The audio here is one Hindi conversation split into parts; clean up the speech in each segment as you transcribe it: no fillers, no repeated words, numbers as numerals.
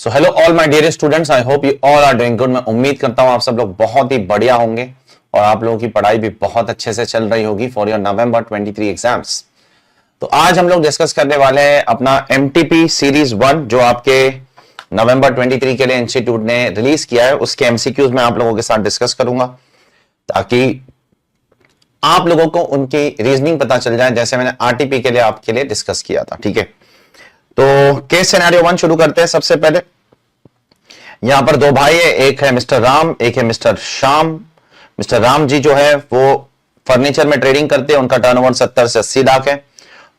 So hello all my dear students, I hope you all are doing good. मैं उम्मीद करता हूं आप सब लोग बहुत ही बढ़िया होंगे और आप लोगों की पढ़ाई भी बहुत अच्छे से चल रही होगी फॉर योर नवंबर 23 एग्जाम्स। तो आज हम लोग डिस्कस करने वाले हैं अपना एमटीपी सीरीज 1 जो आपके नवंबर 23 के लिए इंस्टीट्यूट ने रिलीज किया है। उसके एमसीक्यूज में आप लोगों के साथ डिस्कस करूंगा ताकि आप लोगों को उनकी रीजनिंग पता चल जाए, जैसे मैंने आरटीपी के लिए आपके लिए डिस्कस किया था। ठीक है, तो केस सिनेरियो 1 शुरू करते हैं। सबसे पहले यहां पर दो भाई है, एक है मिस्टर राम, एक है मिस्टर श्याम। मिस्टर राम जी जो है वो फर्नीचर में ट्रेडिंग करते हैं, उनका टर्नओवर 70 से 80 लाख है।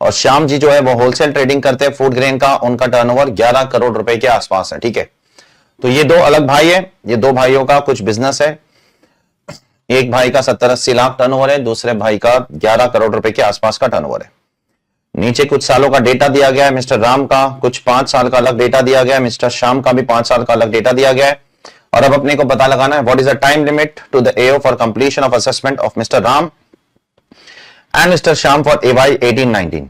और श्याम जी जो है वो होलसेल ट्रेडिंग करते हैं फूड ग्रेन का, उनका टर्नओवर 11 करोड़ रुपए के आसपास है। ठीक है, तो ये दो अलग भाई है, ये दो भाइयों का कुछ बिजनेस है। एक भाई का 70-80 लाख टर्नओवर है, दूसरे भाई का 11 करोड़ रुपए के आसपास का टर्नओवर है। नीचे कुछ सालों का डेटा दिया गया है, मिस्टर राम का कुछ 5 साल का अलग डेटा दिया गया है, मिस्टर श्याम का भी 5 साल का अलग डेटा दिया गया है। और अब अपने को पता लगाना है what is the time limit to the AO for completion of assessment of mister Ram and mister Shyam for AY 18-19।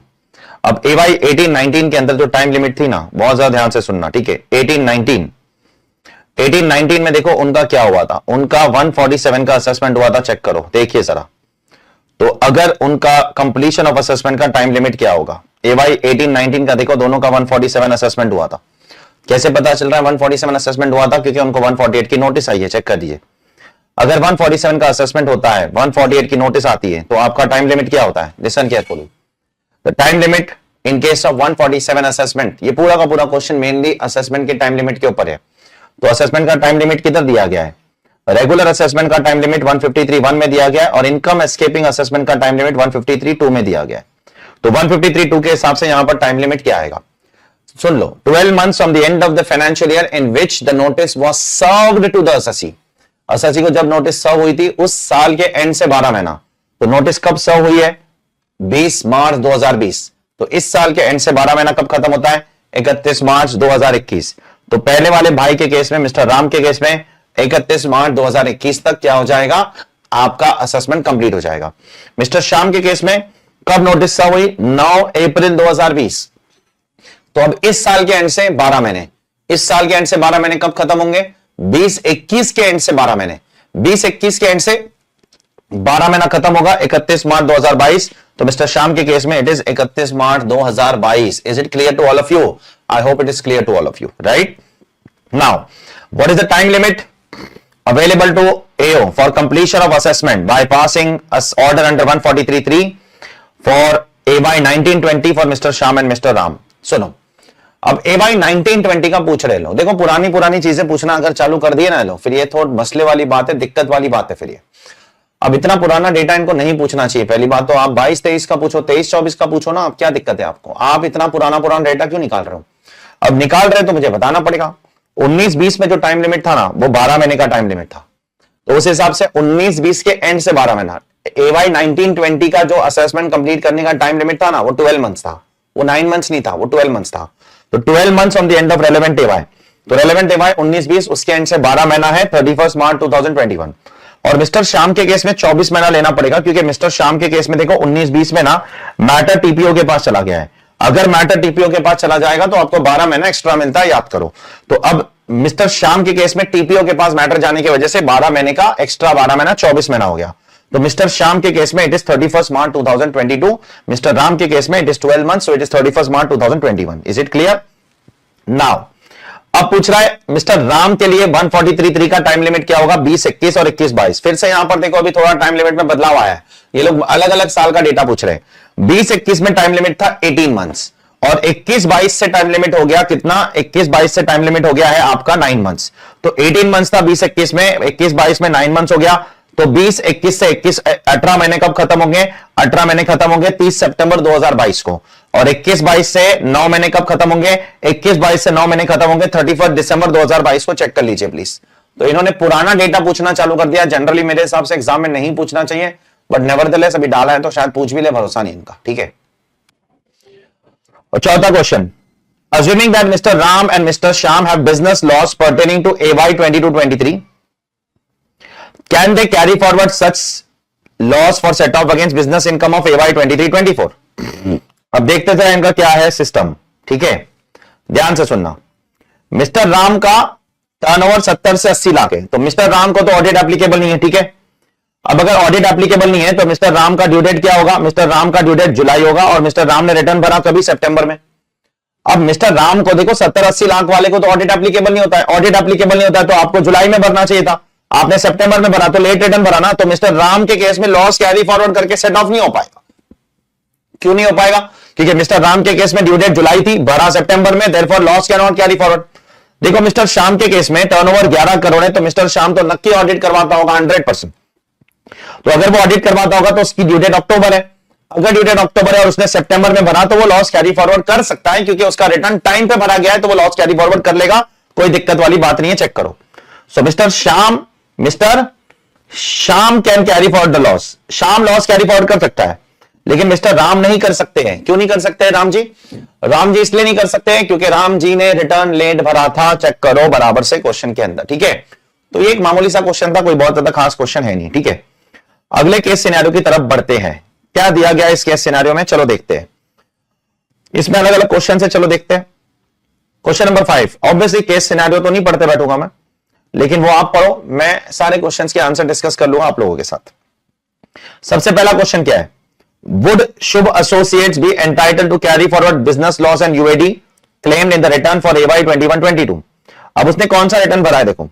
अब एवाई 18-19 के अंदर जो टाइम लिमिट थी ना, बहुत ज्यादा ध्यान से सुनना। ठीक है, 18-19 में देखो उनका क्या हुआ था, उनका 147 का असेसमेंट हुआ था। चेक करो, देखिए जरा। तो अगर उनका कंप्लीशन ऑफ असेसमेंट का टाइम लिमिट क्या होगा, एवाई 18-19 का देखो दोनों का 147 असेसमेंट हुआ था। कैसे पता चल रहा है 147 असेसमेंट हुआ था? क्योंकि उनको 148 की नोटिस आई है। चेक कर दीजिए, अगर 147 का असेसमेंट होता है, 148 की नोटिस आती है, तो आपका टाइम लिमिट क्या होता है? Listen carefully, the time limit in case of 147 assessment. ये पूरा का पूरा क्वेश्चन मेनली असेसमेंट के टाइम लिमिट के ऊपर है। तो असेसमेंट का टाइम लिमिट किधर दिया गया है? रेगुलर असेसमेंट का टाइम लिमिट 153(1) में दिया गया है और इनकम एस्केपिंग असेसमेंट का टाइम लिमिट 153(2) में दिया गया है। तो 153(2) के हिसाब से यहां पर टाइम लिमिट क्या आएगा? सुन लो, 12 months from the end of the financial year in which the notice was served to the assessee। assessee को जब नोटिस सर्व हुई थी उस साल के एंड से 12 महीना। तो नोटिस कब सर्व हुई है? 20 मार्च 2020। तो इस साल के एंड से 12 महीना कब खत्म होता है? 31 मार्च 2021। तो पहले वाले भाई के केस में, मिस्टर राम के केस में 31 मार्च 2021 तक क्या हो जाएगा? आपका असेसमेंट कंप्लीट हो जाएगा। मिस्टर श्याम के केस में कब नोटिस सर्व हुई? 9 अप्रैल 2020। तो अब इस साल के एंड से 12 महीने, इस साल के एंड से 12 महीने कब खत्म होंगे? 2021 के एंड से 12 महीने, 2021 के एंड से 12 महीना खत्म होगा 31 मार्च 2022। तो मिस्टर श्याम के केस में it is 31 March 2022। Is it clear to all of you? I hope it is clear to all of you, right? Now what is the time limit available to AO for completion of assessment by passing us order under 143(3) for AY 1920 for Mr. Shyam and Mr. Ram। सुनो, अब AY 1920 का पूछ रहे लो। देखो पुरानी चीजें पूछना अगर चालू कर दिए ना लो, फिर ये थोड़ा मसले वाली बात है, दिक्कत वाली बात है। फिर ये अब इतना पुराना डेटा इनको नहीं पूछना चाहिए। पहली बात तो आप 22-23 का पूछो, 23-24 का पूछो ना, अब क्या दिक्कत है आपको? आप इतना पुराना डेटा क्यों निकाल रहे हो? अब निकाल रहे तो मुझे बताना पड़ेगा। 19-20 में जो टाइम लिमिट था ना, वो 12 महीने का टाइम लिमिट था। तो उस हिसाब से 19-20 के एंड से 12 महीना। AY 1920 का जो असेसमेंट कंप्लीट करने का टाइम लिमिट था ना, वो 12 मंथ्स था। वो 9 मंथ्स नहीं था, वो 12 मंथ्स था। तो 12 months on the end of relevant AY। तो रेलेवेंट AY 19-20, उसके एंड से 12 महीना है 31 मार्च 2021। और मिस्टर श्याम के केस में 24 महीना लेना पड़ेगा, क्योंकि मिस्टर श्याम के केस में देखो 19-20 में ना मैटर टीपीओ के पास चला गया है। अगर मैटर टीपीओ के पास चला जाएगा तो आपको 12 महीना एक्स्ट्रा मिलता है, याद करो। तो अब मिस्टर श्याम के केस में टीपीओ के पास मैटर जाने की वजह से 12 महीने का एक्स्ट्रा 12 महीना 24 महीना हो गया। तो मिस्टर श्याम के केस में it is 31 March 2022। Mister Ram के केस में it is 12 months, so it is 31 March 2021। Is it clear? Now अब पूछ रहा है मिस्टर राम के लिए 143(3) का टाइम लिमिट क्या होगा? 20-21 और 21-22। फिर से यहां पर देखो अभी थोड़ा टाइम लिमिट में बदलाव आया है। ये लोग अलग अलग साल का डेटा पूछ रहे हैं। 20-21 में टाइम लिमिट था 18 मंथ्स और 21-22 से टाइम लिमिट हो गया कितना? 21-22 से टाइम लिमिट हो गया है आपका 9 मंथ्स। तो 18 मंथ्स था 20-21 में, 21-22 में 9 मंथ्स हो गया। तो 20-21 से 18 महीने कब खत्म होंगे? 18 महीने खत्म होंगे 30 सितंबर 2022 को। और 21-22 से 9 महीने कब खत्म होंगे? 21-22 से 9 महीने खत्म होंगे 31 दिसंबर 2022 को। चेक कर लीजिए प्लीज। तो इन्होंने पुराना डेटा पूछना चालू कर दिया। जनरली मेरे हिसाब से एग्जाम में नहीं पूछना चाहिए, बट नेवरदलेस अभी डाला है तो शायद पूछ भी ले, भरोसा नहीं इनका। ठीक है, और चौथा question, assuming that Mr. Ram and Mr. Shyam have business loss pertaining to AY 22-23, can they carry forward such loss for set off against business income of AY 23-24? अब देखते थे इनका क्या है सिस्टम। ठीक है, ध्यान से सुनना। मिस्टर राम का टर्नओवर 70 से 80 लाख है, तो मिस्टर राम को तो ऑडिट एप्लीकेबल नहीं है, ठीक है। अब अगर ऑडिट एप्लीकेबल नहीं है तो मिस्टर राम का ड्यू डेट क्या होगा? मिस्टर राम का ड्यू डेट जुलाई होगा और मिस्टर राम ने रिटर्न भरा कभी? सितंबर में। अब मिस्टर राम को देखो 70-80 लाख वाले को तो ऑडिट एप्लीकेबल नहीं होता है, ऑडिट एप्लीकेबल नहीं होता है तो आपको जुलाई में भरना चाहिए था, आपने सितंबर में भरा तो लेट रिटर्न भरा ना, तो मिस्टर राम के केस में लॉस कैरी फॉरवर्ड करके सेट ऑफ नहीं हो पाएगा। क्यों नहीं हो पाएगा? क्योंकि मिस्टर राम के केस में ड्यू डेट जुलाई थी, भरा सितंबर में, therefore loss can not carry forward. देखो मिस्टर श्याम के केस में टर्नओवर 11 करोड़ है, तो मिस्टर श्याम तो नक्की ऑडिट करवाता होगा 100%। तो अगर वो ऑडिट करवाता होगा तो उसकी ड्यू डेट अक्टूबर है, अगर ड्यू डेट अक्टूबर है और उसने सितंबर में भरा तो वो लॉस कैरी फॉरवर्ड कर सकता है, क्योंकि उसका रिटर्न टाइम पे भरा गया है तो वो लॉस कैरी फॉरवर्ड कर लेगा, कोई दिक्कत वाली बात नहीं है, चेक करो। So mister Shyam can carry forward the loss, Shyam loss carry forward कर सकता है, लेकिन मिस्टर राम नहीं कर सकते हैं। क्यों नहीं कर सकते हैं राम जी? राम जी इसलिए नहीं कर सकते हैं क्योंकि राम जी ने रिटर्न लेट भरा था, चेक करो बराबर से क्वेश्चन के अंदर, ठीक है। तो ये एक मामूली सा क्वेश्चन था, कोई बहुत ज्यादा खास क्वेश्चन है नहीं, ठीक है। अगले केस सिनेरियो की तरफ बढ़ते हैं। क्या दिया गया इस केस सिनेरियो में, चलो देखते हैं। इसमें अलग अलग क्वेश्चन है, चलो देखते हैं। Question number 5, obviously case scenario तो नहीं पढ़ते बैठूंगा मैं, लेकिन वो आप पढ़ो, मैं सारे क्वेश्चंस के आंसर डिस्कस कर लूंगा आप लोगों के साथ। सबसे पहला क्वेश्चन क्या है? Would Shubh Associates be entitled to carry forward business loss and UAD claimed in the return for AY 21-22? अब उसने कौन सा रिटर्न भरा है? देखो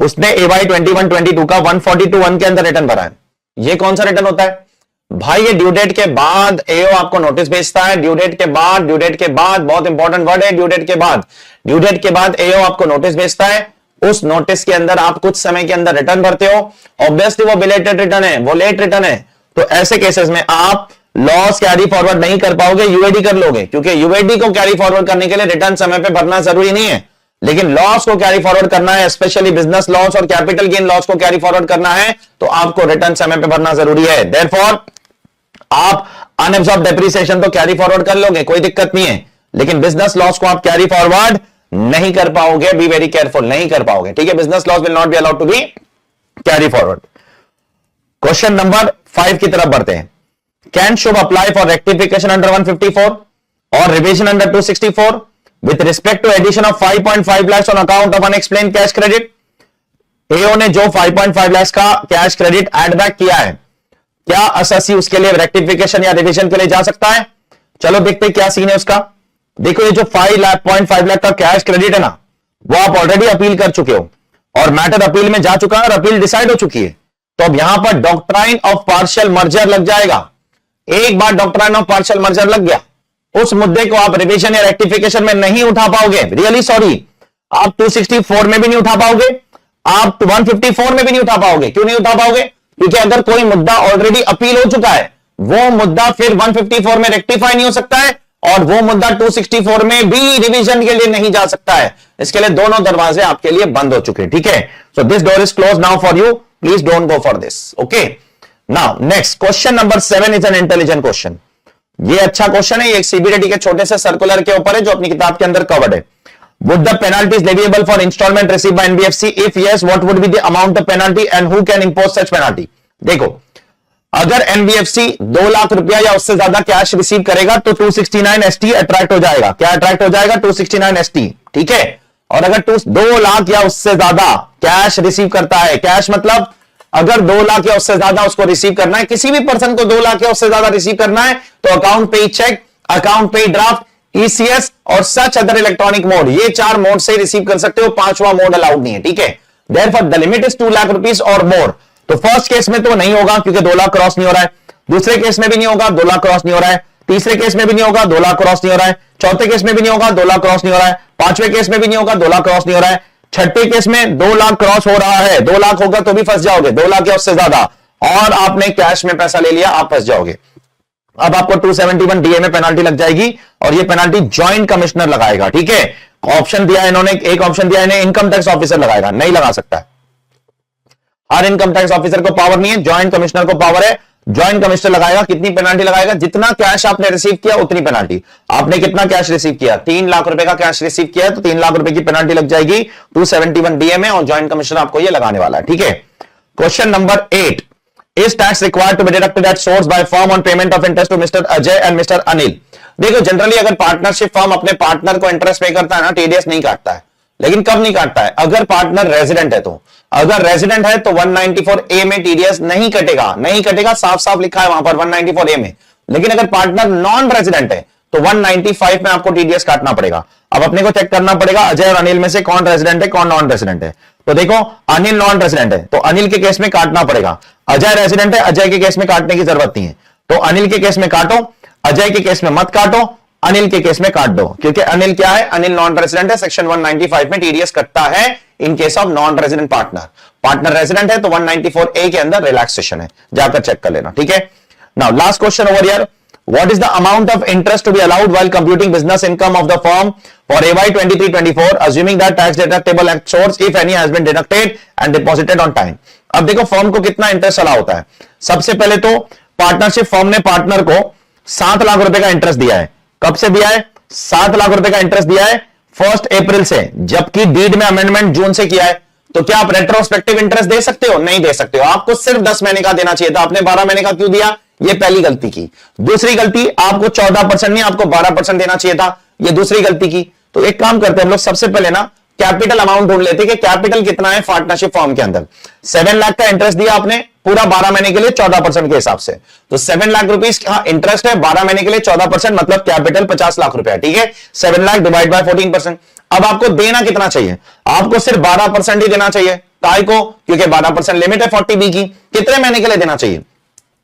उसने AY 21-22 का 142(1) के अंदर रिटर्न भरा है। ये कौन सा रिटर्न होता है भाई? ये ड्यू डेट के बाद एओ आपको नोटिस भेजता है, ड्यू डेट के बाद बहुत इंपॉर्टेंट वर्ड है, ड्यू डेट के बाद एओ आपको नोटिस भेजता है। उस नोटिस के अंदर आप कुछ समय के अंदर रिटर्न भरते हो, ऑब्वियसली वो बिलेटेड रिटर्न है, वो लेट रिटर्न है, तो ऐसे केसेस में आप लॉस कैरी फॉरवर्ड नहीं कर पाओगे, यूएडी कर लोगे, क्योंकि यूएडी को कैरी फॉरवर्ड करने के लिए रिटर्न समय पे भरना जरूरी नहीं है, लेकिन लॉस को कैरी फॉरवर्ड करना है, स्पेशली बिजनेस लॉस और कैपिटल गेन लॉस को कैरी फॉरवर्ड करना है तो आपको रिटर्न समय पे भरना जरूरी है। देयरफॉर आप अनएब्सॉर्ब डेप्रिसिएशन तो कैरी फॉरवर्ड कर लोगे, कोई दिक्कत नहीं है, लेकिन बिजनेस लॉस को आप कैरी फॉरवर्ड नहीं कर पाओगे, बी वेरी केयरफुल, नहीं कर पाओगे, ठीक है। Business loss will not be allowed to be carry forward. Question number 5 की तरफ बढ़ते हैं। Can Shubh apply for rectification under 154 और revision under 264 with respect to addition of 5.5 lakh on account of unexplained cash credit? AO ने जो 5.5 लाख का कैश क्रेडिट एड बैक किया है, क्या एसएससी उसके लिए रेक्टिफिकेशन या रिविजन के लिए जा सकता है? चलो देखते हैं क्या सीन है उसका। देखो ये जो 5.5 लाख का कैश क्रेडिट है ना, वो आप ऑलरेडी अपील कर चुके हो और मैटर अपील में जा चुका है और अपील डिसाइड हो चुकी है, तो अब यहां पर डॉक्ट्राइन ऑफ पार्शियल मर्जर लग जाएगा। एक बार डॉक्ट्राइन ऑफ पार्शियल मर्जर लग गया, उस मुद्दे को आप रिविजन या रेक्टिफिकेशन में नहीं उठा पाओगे, रियली सॉरी, आप 264 में भी नहीं उठा पाओगे, आप 154 में भी नहीं उठा पाओगे। क्यों नहीं उठा पाओगे? क्योंकि अगर कोई मुद्दा ऑलरेडी अपील हो चुका है, वो मुद्दा फिर 154 में रेक्टिफाई नहीं हो सकता है और वो मुद्दा 264 में भी रिवीजन के लिए नहीं जा सकता है। इसके लिए दोनों दरवाजे आपके लिए बंद हो चुके हैं, ठीक है। So this door is close now for you, please don't go for this, okay. Now next question number 7 is an intelligent question. ये अच्छा क्वेश्चन है, ये एक सीबीडीटी के छोटे से सर्कुलर के ऊपर है जो अपनी किताब के अंदर कवर्ड है। Would the penalties leviable for installment received by NBFC? If yes, what would be the amount of penalty and who can impose such penalty? देखो, अगर NBFC 2 लाख रुपया या उससे ज्यादा कैश रिसीव करेगा तो 269 ST अट्रैक्ट हो जाएगा। क्या अट्रैक्ट हो जाएगा? 269 ST, ठीक है। और अगर 2 लाख या उससे ज्यादा कैश रिसीव करता है, कैश मतलब अगर 2 लाख या उससे ज्यादा उसको रिसीव करना है, किसी भी पर्सन को 2 लाख या उससे ज्यादा रिसीव करना है, तो अकाउंट पे चेक, अकाउंट पे ड्राफ्ट, ECS और सच अदर इलेक्ट्रॉनिक मोड, ये 4 मोड से रिसीव कर सकते हो, 5वां मोड अलाउड नहीं है, ठीक है। Therefore the limit is 2 lakh rupees और मोर। तो फर्स्ट केस में तो नहीं होगा क्योंकि 2 लाख क्रॉस नहीं हो रहा है, दूसरे केस में भी नहीं होगा, 2 लाख क्रॉस नहीं हो रहा है, तीसरे केस में भी नहीं होगा, 2 लाख क्रॉस नहीं हो रहा है, चौथे केस में भी नहीं होगा, 2 लाख क्रॉस नहीं हो रहा है, पांचवें केस में भी नहीं होगा, 2 लाख क्रॉस नहीं हो रहा है, छठे केस में 2 लाख क्रॉस हो रहा है, 2 लाख होगा तो भी फंस जाओगे, 2 लाख या उससे ज्यादा और आपने कैश में पैसा ले लिया, आप फंस जाओगे। अब आपको 271 DA में पेनाल्टी लग जाएगी और ये पेनाल्टी ज्वाइंट कमिश्नर लगाएगा, ठीक है। ऑप्शन दिया इन्होंने, एक ऑप्शन दिया इन्हें इनकम टैक्स ऑफिसर लगाएगा, नहीं लगा सकता है, हर इनकम टैक्स ऑफिसर को पावर नहीं है, ज्वाइंट कमिश्नर को पावर है। ज्वाइंट कमिश्नर लगाएगा, कितनी पेनाल्टी लगाएगा? जितना कैश आपने रिसीव किया उतनी पेनाल्टी। आपने कितना कैश रिसीव किया? 3 लाख रुपए का कैश रिसीव किया है तो 3 लाख रुपए की पेनाल्टी लग जाएगी 271 DA में और ज्वाइंट कमिश्नर आपको ये लगाने वाला है, ठीक है। Question number 8, is tax required to be deducted at source by firm on payment of interest to mister Ajay and mister Anil? देखो जनरली अगर पार्टनरशिप फर्म अपने पार्टनर को इंटरेस्ट पे करता है ना, टीडीएस नहीं काटता है, लेकिन कब नहीं काटता है? अगर पार्टनर रेजिडेंट है तो। अगर रेजिडेंट है तो 194A में टीडीएस नहीं कटेगा, नहीं कटेगा, साफ साफ लिखा है वहां पर 194A में। लेकिन अगर पार्टनर नॉन रेजिडेंट है तो 195 में आपको टीडीएस काटना पड़ेगा। अब अपने को चेक करना पड़ेगा अजय और अनिल में से कौन रेजिडेंट है कौन नॉन रेजिडेंट है। तो देखो अनिल नॉन रेजिडेंट है तो अनिल के केस में काटना पड़ेगा। अजय रेजिडेंट है, अजय के केस में काटने की जरूरत नहीं है। तो अनिल के केस में काटो, अजय के केस में मत काटो, अनिल के केस में काट दो, क्योंकि अनिल क्या है? अनिल नॉन रेजिडेंट है। सेक्शन 195 में टीडीएस कटता है in case of non resident partner. Partner resident है तो 194A के अंदर रिलैक्सेशन है, जाकर चेक कर लेना, ठीक है। Now last question over here, what is the amount of interest to be allowed while computing business income of the firm for AY 23-24 assuming that tax deductible at source if any has been deducted and deposited on time। अब देखो फर्म को कितना इंटरेस्ट अलाउ होता है। सबसे पहले तो पार्टनरशिप फर्म ने पार्टनर को 7 लाख रुपए का इंटरेस्ट दिया है। कब से दिया है? 7 लाख रुपए का इंटरेस्ट दिया है 1 अप्रैल से, जबकि डीड में अमेंडमेंट जून से किया है। तो क्या आप रेट्रोस्पेक्टिव इंटरेस्ट दे सकते हो? नहीं दे सकते हो। आपको सिर्फ 10 महीने का देना चाहिए था, आपने 12 महीने का क्यों दिया? ये पहली गलती की। दूसरी गलती, आपको 14% नहीं आपको 12% देना चाहिए था, ये दूसरी गलती की। तो एक काम करते हैं हम लोग, सबसे पहले ना कैपिटल अमाउंट ढूंढ लेते कि कैपिटल कितना है पार्टनरशिप फर्म के अंदर। 7 लाख का इंटरेस्ट दिया आपने पूरा 12 महीने के लिए 14% के हिसाब से, तो 7 लाख रुपीस का इंटरेस्ट है 12 महीने के लिए 14%, मतलब कैपिटल 50 लाख रुपया, ठीक है। 7 लाख डिवाइड बाय 14%। अब आपको देना कितना चाहिए? आपको सिर्फ 12% ही देना चाहिए। काय को? क्योंकि 12% लिमिट है 40B की। कितने महीने के लिए देना चाहिए?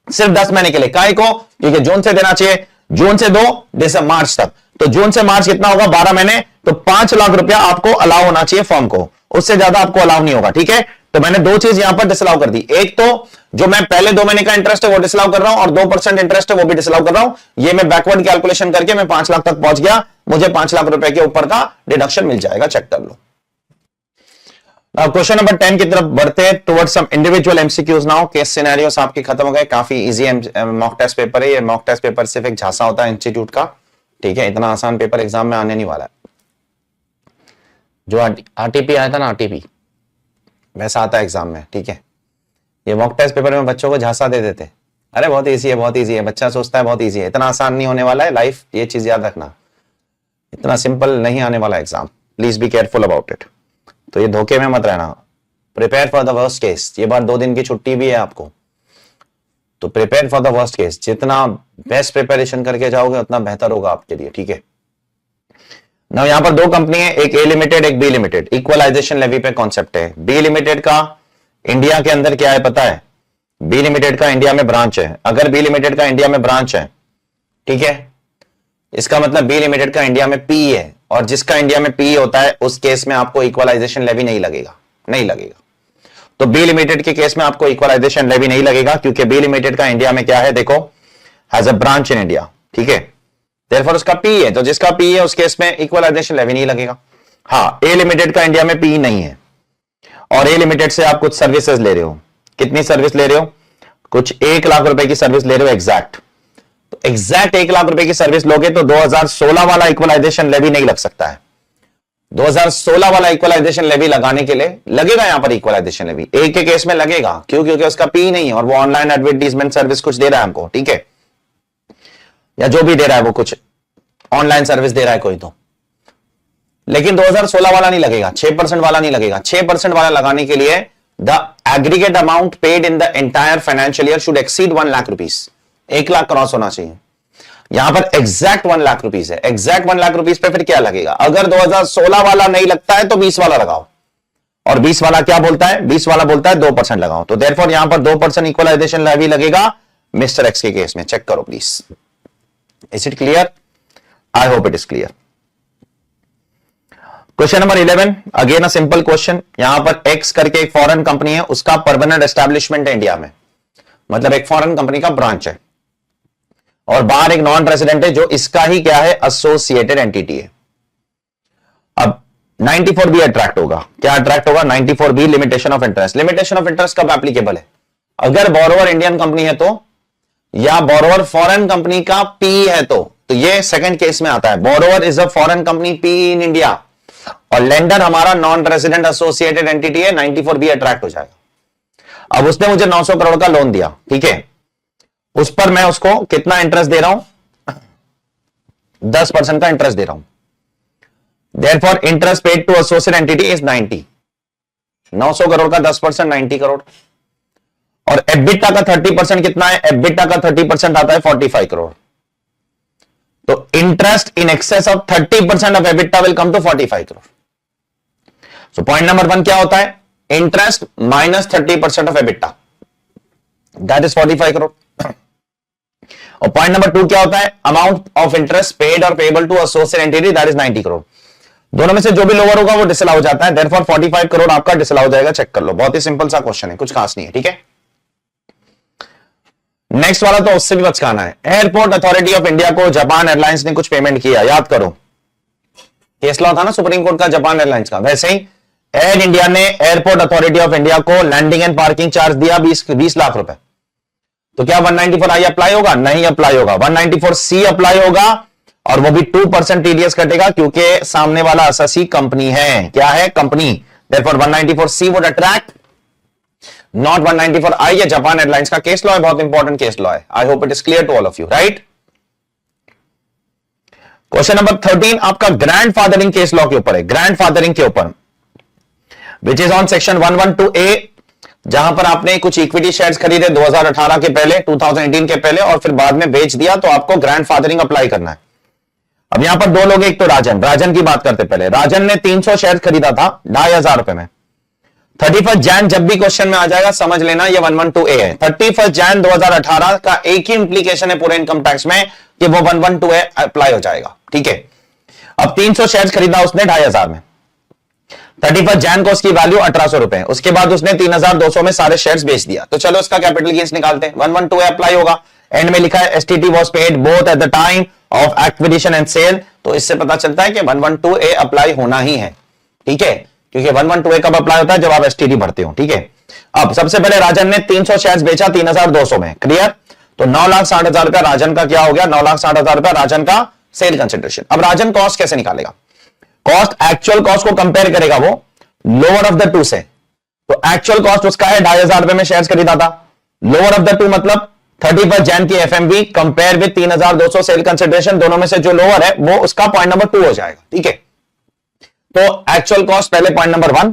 सिर्फ 10 महीने के लिए। काय को? क्योंकि जून से देना चाहिए, जून से 2 दिसंबर मार्च तक, तो जून से मार्च कितना होगा? 12 महीने, तो 5 लाख रुपया आपको अलाउ होना चाहिए फर्म को, उससे ज्यादा आपको अलाउ नहीं होगा, ठीक है। तो मैंने 2 चीज यहां पर डिसअलाउ कर दी, एक तो जो मैं पहले 2 महीने का इंटरेस्ट है वो डिसअलाउ कर रहा हूं, और 2% इंटरेस्ट है वो भी डिसअलाउ कर रहा हूं। ये मैं बैकवर्ड कैलकुलेशन करके मैं 5 लाख तक पहुंच गया, मुझे 5 लाख रुपए के ऊपर का डिडक्शन मिल जाएगा, चेक कर लो। क्वेश्चन नंबर 10 की तरफ बढ़ते हैं, towards some individual MCQs now. Case scenarios आपके खत्म हो गए, काफी इजी मॉक टेस्ट पेपर है ये। मॉक टेस्ट पेपर सिर्फ एक झांसा होता है इंस्टीट्यूट का, ठीक है। इतना आसान पेपर एग्जाम में आने नहीं वाला है। जो आरटीपी आया था ना, आरटीपी वैसा आता है एग्जाम में, ठीक है। ये मॉक टेस्ट पेपर में बच्चों को झांसा दे देते, अरे बहुत इजी है, बहुत इजी है, बच्चा सोचता है बहुत इजी है। इतना आसान नहीं होने वाला है लाइफ, ये चीज याद रखना, इतना सिंपल नहीं आने वाला exam. Please be careful about it. तो ये धोखे में मत रहना, prepare for the worst case. ये बार 2 दिन की छुट्टी भी है आपको, तो prepare for the worst case. जितना बेस्ट प्रिपरेशन करके जाओगे उतना बेहतर होगा आपके लिए, ठीक है ना। यहां पर 2 कंपनी है, एक ए लिमिटेड एक बी लिमिटेड। इक्वलाइजेशन लेवी पे कॉन्सेप्ट है। बी लिमिटेड का इंडिया के अंदर क्या है पता है? बी लिमिटेड का इंडिया में ब्रांच है। अगर बी लिमिटेड का इंडिया में ब्रांच है, ठीक है, इसका मतलब बी लिमिटेड का इंडिया में पी है, और जिसका इंडिया में पी होता है उस केस में आपको इक्वलाइजेशन लेवी नहीं लगेगा, नहीं लगेगा। तो बी लिमिटेड के केस में आपको इक्वलाइजेशन लेवी नहीं लगेगा, क्योंकि बी लिमिटेड का इंडिया में क्या है देखो, has a branch in India, ठीक है। देयरफॉर उसका पी है, तो जिसका पी है उस केस में इक्वलाइजेशन लेवी नहीं लगेगा। हाँ, ए लिमिटेड का इंडिया में पी नहीं है, और ए लिमिटेड से आप कुछ सर्विसेज ले रहे हो। कितनी सर्विस ले रहे हो? कुछ 1 लाख रुपए की सर्विस ले रहे हो एग्जैक्ट। तो एग्जैक्ट 1 लाख रुपए की सर्विस लोगे तो 2016 वाला इक्वलाइजेशन लेवी नहीं लग सकता है। 2016 वाला इक्वलाइजेशन लेवी लगाने के लिए लगेगा यहां पर इक्वलाइजेशन लेवी, एक के केस में लगेगा। क्यों? क्योंकि उसका पी नहीं है और वो ऑनलाइन एडवर्टीजमेंट सर्विस कुछ दे रहा है हमको, ठीक है, या जो भी दे रहा है वो कुछ ऑनलाइन सर्विस दे रहा है कोई तो। लेकिन 2016 वाला नहीं लगेगा, 6% वाला नहीं लगेगा। 6% वाला लगाने के लिए the aggregate amount paid in the entire financial year should exceed 1 lakh rupees. 1 lakh cross होना चाहिए। यहां पर एग्जैक्ट 1 लाख रुपीस है। एग्जैक्ट 1 लाख रुपीस पे फिर क्या लगेगा? अगर 2016 वाला नहीं लगता है तो 20 वाला लगाओ, और 20 वाला क्या बोलता है? 20 वाला बोलता है 2% लगाओ। तो देयरफॉर यहां पर 2% इक्वलाइजेशन लेवी लगेगा मिस्टर एक्स के केस में। चेक करो please, is it clear? I hope it is clear. Question number 11, again a simple question. यहां पर एक्स करके एक फॉरेन कंपनी है, उसका परमानेंट एस्टैब्लिशमेंट है इंडिया में, मतलब एक फॉरेन कंपनी का ब्रांच है, और बाहर एक नॉन रेजिडेंट है जो इसका ही क्या है? एसोसिएटेड एंटिटी है। अब 94B अट्रैक्ट होगा। क्या अट्रैक्ट होगा? 94B limitation of interest. Limitation of interest कब एप्लीकेबल है? अगर बोरोवर इंडियन कंपनी है तो, या बोरोवर फॉरेन कंपनी का पी है तो ये सेकंड केस में आता है। Borrower is a foreign company P in India, और लेंडर हमारा नॉन रेजिडेंट एसोसिएटेड एंटिटी है, 94B अट्रैक्ट हो जाएगा। अब उसने मुझे 900 करोड़ का लोन दिया, ठीक है, उस पर मैं उसको कितना इंटरेस्ट दे रहा हूं? 10% का इंटरेस्ट दे रहा हूं। Therefore interest paid to associate entity is 90। 900 crore का 10% 90 करोड़। और एबिटा का 30% कितना है? एबिटा का 30% आता है 45 करोड़। तो interest in excess of 30% of EBITDA will come to 45 crore. So point number 1 क्या होता है? Interest minus 30% of EBITDA, that is 45 crore. और पॉइंट नंबर 2 क्या होता है? अमाउंट ऑफ इंटरेस्ट पेड और payable to associate entity, that is 90 crore. दोनों में से जो भी लोअर होगा वो डिसअलाउ हो जाता है, देयरफॉर 45 करोड़ आपका डिसअलाउ हो जाएगा। चेक कर लो, बहुत ही सिंपल सा क्वेश्चन है, कुछ खास नहीं है। ठीक है, नेक्स्ट वाला तो उससे भी बचकाना है। एयरपोर्ट अथॉरिटी ऑफ इंडिया को जापान एयरलाइंस ने कुछ पेमेंट किया, याद करो, केस लॉ था ना सुप्रीम कोर्ट का जापान एयरलाइंस का। वैसे ही एयर इंडिया ने एयरपोर्ट अथॉरिटी ऑफ इंडिया को लैंडिंग एंड पार्किंग चार्ज दिया 20 लाख रुपए। तो क्या 194I अप्लाई होगा? नहीं अप्लाई होगा। 194C अप्लाई होगा, और वो भी 2% टीडीएस कटेगा, क्योंकि सामने वाला एसएससी कंपनी है। क्या है? Company. Therefore 194C would attract, not 194I। ये जापान एयरलाइंस का केस लॉ है, बहुत इंपॉर्टेंट केस लॉ है। I hope it is clear to all of you, right. Question number 13 आपका ग्रैंडफादरिंग केस लॉ के ऊपर है, ग्रैंडफादरिंग के ऊपर, which is on section 112A, जहां पर आपने कुछ इक्विटी शेयर्स खरीदे 2018 के पहले, 2018 के पहले, और फिर बाद में बेच दिया, तो आपको ग्रैंडफादरिंग अप्लाई करना है। अब यहां पर दो लोग, एक तो राजन की बात करते पहले। राजन ने 300 शेयर खरीदा था 2,500 रुपए में। 31 जैन जब भी क्वेश्चन में आ जाएगा समझ लेना ये 112A है। 31 जैन 2018 का एक ही इंप्लीकेशन है पूरे इनकम टैक्स में कि वो 112A अप्लाई हो जाएगा। ठीक है, अब 300 शेयर खरीदा उसने 2,500 में। 31 जैन को उसकी वैल्यू 1800 रुपए, उसके बाद उसने 3,200 में सारे शेयर्स बेच दिया। तो चलो इसका कैपिटल गेन्स निकालते हैं। 112A अप्लाई होगा। एंड में लिखा है STT was paid both at the time of acquisition and sale, तो इससे पता चलता है कि 112A अप्लाई होना ही है। ठीक है, क्योंकि 112A कब अप्लाई होता है? जब आप एसटीटी भरते हो। ठीक है, अब सबसे पहले राजन ने 300 शेयर्स बेचा 3,200 में, क्लियर। तो 9,60,000 रुपया राजन का क्या हो गया? 9,60,000 रुपया राजन का सेल कंसिडरेशन। अब राजन कॉस्ट कैसे निकालेगा? कॉस्ट एक्चुअल कॉस्ट को कंपेयर करेगा वो लोअर ऑफ द टू से। तो एक्चुअल कॉस्ट उसका है 2,500 रुपए में शेयर्स खरीदा था। लोअर ऑफ द टू मतलब 31 जैन की FMV compare with 3,200 sale consideration, दोनों में से जो लोअर है वो उसका पॉइंट नंबर 2 हो जाएगा। ठीक है, तो एक्चुअल कॉस्ट पहले पॉइंट नंबर 1,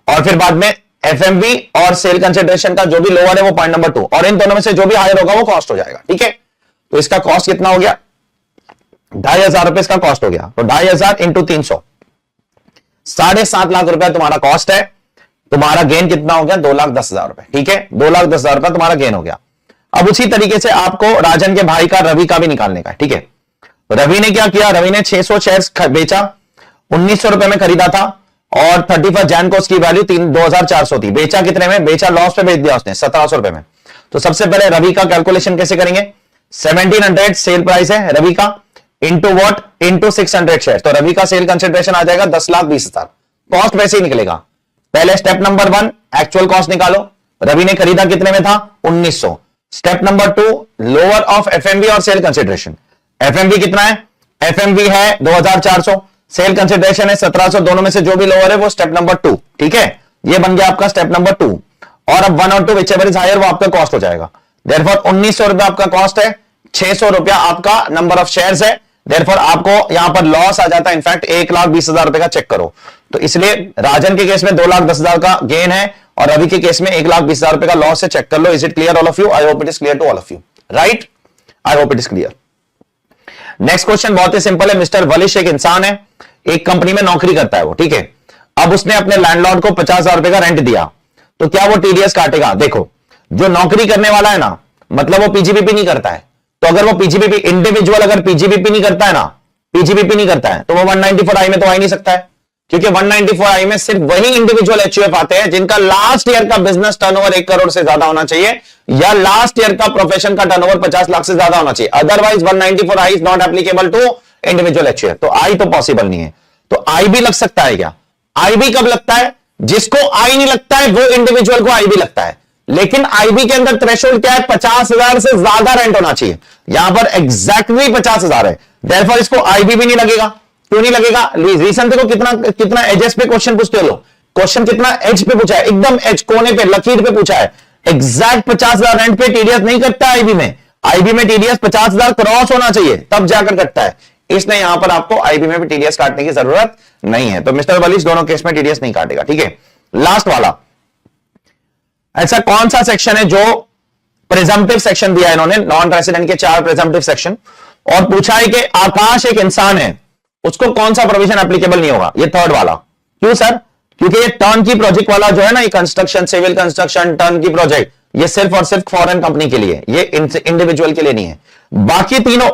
और फिर बाद में एफएमवी और सेल कंसिडरेशन का जो भी लोअर है वो पॉइंट नंबर 2, और इन दोनों में से जो भी हायर होगा वो कॉस्ट हो जाएगा। ठीक है, तो इसका कॉस्ट कितना हो गया? 2,500 रुपए इसका कॉस्ट हो गया। तो 2,500 इंटू 300, 7.5 लाख रुपया तुम्हारा कॉस्ट है। तुम्हारा गेन कितना हो गया? 2,10,000 रुपए। ठीक है, 2,10,000 रुपया तुम्हारा गेन हो गया। अब उसी तरीके से आपको राजन के भाई का, रवि का भी निकालने का है। ठीक है, रवि ने क्या किया? रवि ने 600 शेयर्स बेचा, 1,900 रुपए में खरीदा था, और 31 जैन को उसकी वैल्यू 2,400 थी। बेचा कितने में? बेचा लॉस पे बेच दिया उसने 1,700 रुपए में। तो सबसे पहले रवि का कैलकुलेशन कैसे करेंगे? 1,700 सेल प्राइस है रवि का, इंटू वॉट? Into 600 share. तो रवि का सेल कंसिडरेशन आ जाएगा 10,20,000। कॉस्ट वैसे ही निकलेगा। पहले स्टेप नंबर 1 एक्चुअल कॉस्ट निकालो। रवि ने खरीदा कितने में था? 1,900। Step number 2 lower of FMV और सेल कंसिडरेशन। एफएमवी कितना है? एफएमवी है 2,400, सेल कंसिडरेशन है 1,700, दोनों में से जो भी लोअर है वो स्टेप नंबर 2। ठीक है, ये बन गया आपका स्टेप नंबर 2। और अब 1 और 2 विचएवर इज हायर वो आपका कॉस्ट हो जाएगा। देयरफॉर 1,900 रुपया आपका कॉस्ट है, 600 रुपया आपका नंबर ऑफ शेयर्स है। देयरफॉर आपको यहां पर लॉस आ जाता है इनफैक्ट 1,20,000 रुपए का। चेक करो, तो इसलिए राजन के केस में 2,10,000 का गेन है, और रवि के केस में 1,20,000 रुपए का लॉस है। चेक कर लो, is it clear all of you? I hope it is clear to all of you, right? I hope it is clear. Next question बहुत ही सिंपल है। मिस्टर वलिश एक इंसान है, एक कंपनी में नौकरी करता है वो। ठीक है, अब उसने अपने लैंडलॉर्ड को 50,000 रुपए का रेंट दिया, तो क्या वो टीडीएस काटेगा? देखो, जो नौकरी करने वाला है ना, मतलब वो पीजीबीपी नहीं करता है। तो अगर वो पीजीबीपी इंडिविजुअल अगर पीजीबीपी नहीं करता है ना, पीजीबीपी नहीं करता है, तो वो 194I में तो आ ही नहीं सकता है, क्योंकि 194I में सिर्फ वही इंडिविजुअल एचयूएफ आते हैं जिनका लास्ट ईयर का बिजनेस टर्नओवर 1 करोड़ से ज्यादा होना चाहिए, या लास्ट ईयर का प्रोफेशन का टर्नओवर 50 लाख से ज्यादा होना चाहिए। Otherwise 194I is not applicable to individual HUF. तो आई तो पॉसिबल नहीं है। तो आई भी लग सकता है क्या? आई भी कब लगता है? जिसको आई नहीं लगता है वो इंडिविजुअल को आई भी लगता है। लेकिन आईबी के अंदर थ्रेशोल्ड क्या है? 50,000 से ज्यादा रेंट होना चाहिए। यहां पर एग्जैक्टली 50,000 है, देयरफॉर इसको आईबी भी नहीं लगेगा। क्यों नहीं लगेगा? रीजन देखो, कितना एजेस पे क्वेश्चन पूछते हो लोग। क्वेश्चन कितना एज पे पूछा है, एकदम एज कोने पे लकीर पे पूछा है। एग्जैक्ट 50,000 रेंट पे टीडीएस नहीं कटता आईबी में। आईबी में टीडीएस 50,000 क्रॉस होना चाहिए तब जाकर कटता है। इसलिए यहां पर आपको आईबी में भी टीडीएस काटने की जरूरत नहीं है। तो मिस्टर वलीस दोनों केस में टीडीएस नहीं काटेगा, ठीक है। लास्ट वाला, ऐसा कौन सा सेक्शन है जो प्रिजम्पटिव सेक्शन दिया है इन्होंने, नॉन रेसिडेंट के 4 प्रिजम्पटिव सेक्शन, और पूछा है कि आकाश एक इंसान है, उसको कौन सा प्रोविजन एप्लीकेबल नहीं होगा, ये थर्ड वाला। क्यों सर? क्योंकि ये टर्न की प्रोजेक्ट वाला जो है ना, ये कंस्ट्रक्शन, सिविल कंस्ट्रक्शन, टर्न की प्रोजेक्ट, ये सिर्फ और सिर्फ फॉरेन कंपनी के लिए, ये इंडिविजुअल के लिए नहीं है। बाकी तीनों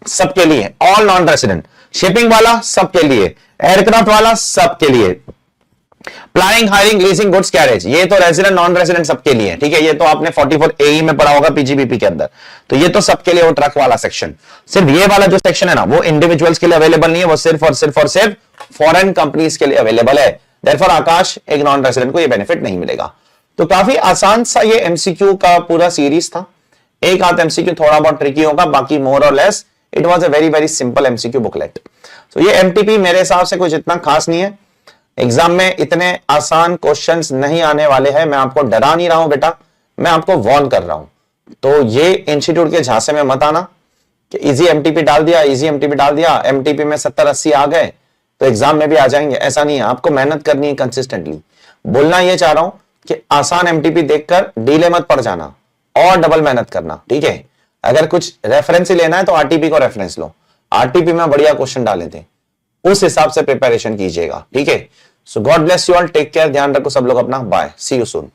सबके लिए, ऑल नॉन रेसिडेंट, शिपिंग वाला सबके लिए, एयरक्राफ्ट वाला सबके लिए, plying, hiring, leasing, goods carriage, ये तो रेजिडेंट नॉन रेजिडेंट सबके लिए, ठीक है। ये तो आपने 44 AE में पढ़ा होगा पीजीबीपी के अंदर, तो ये तो सबके लिए वो ट्रक वाला सेक्शन। सिर्फ ये वाला जो सेक्शन है ना, वो इंडिविजुअल्स के लिए अवेलेबल नहीं है, वो सिर्फ और सिर्फ फॉरेन कंपनीज के लिए अवेलेबल है। देयरफॉर आकाश एक नॉन रेजिडेंट को ये बेनिफिट नहीं मिलेगा। तो काफी आसान सा ये एमसीक्यू का पूरा सीरीज था। एक आध एमसीक्यू थोड़ा बहुत ट्रिकी होगा, बाकी मोर और less it was a very very simple MCQ booklet. तो ये एमटीपी मेरे हिसाब से कुछ इतना खास नहीं है, एग्जाम में इतने आसान क्वेश्चंस नहीं आने वाले हैं। मैं आपको डरा नहीं रहा हूं बेटा, मैं आपको वार्न कर रहा हूं। तो ये इंस्टीट्यूट के झांसे में मत आना कि इजी एमटीपी डाल दिया, इजी एमटीपी डाल दिया, एमटीपी में 70-80 आ गए तो एग्जाम में भी आ जाएंगे, ऐसा नहीं है। आपको मेहनत करनी है कंसिस्टेंटली। बोलना ये चाह रहा हूं कि आसान एमटीपी देखकर डीले मत पड़ जाना और डबल मेहनत करना, ठीक है। अगर कुछ रेफरेंस ही लेना है तो आरटीपी को रेफरेंस लो, आरटीपी में बढ़िया क्वेश्चन डाले थे, उस हिसाब से प्रिपरेशन कीजिएगा, ठीक है। So God bless you all, take care, ध्यान रखो सब लोग अपना, बाय, सी यू सून।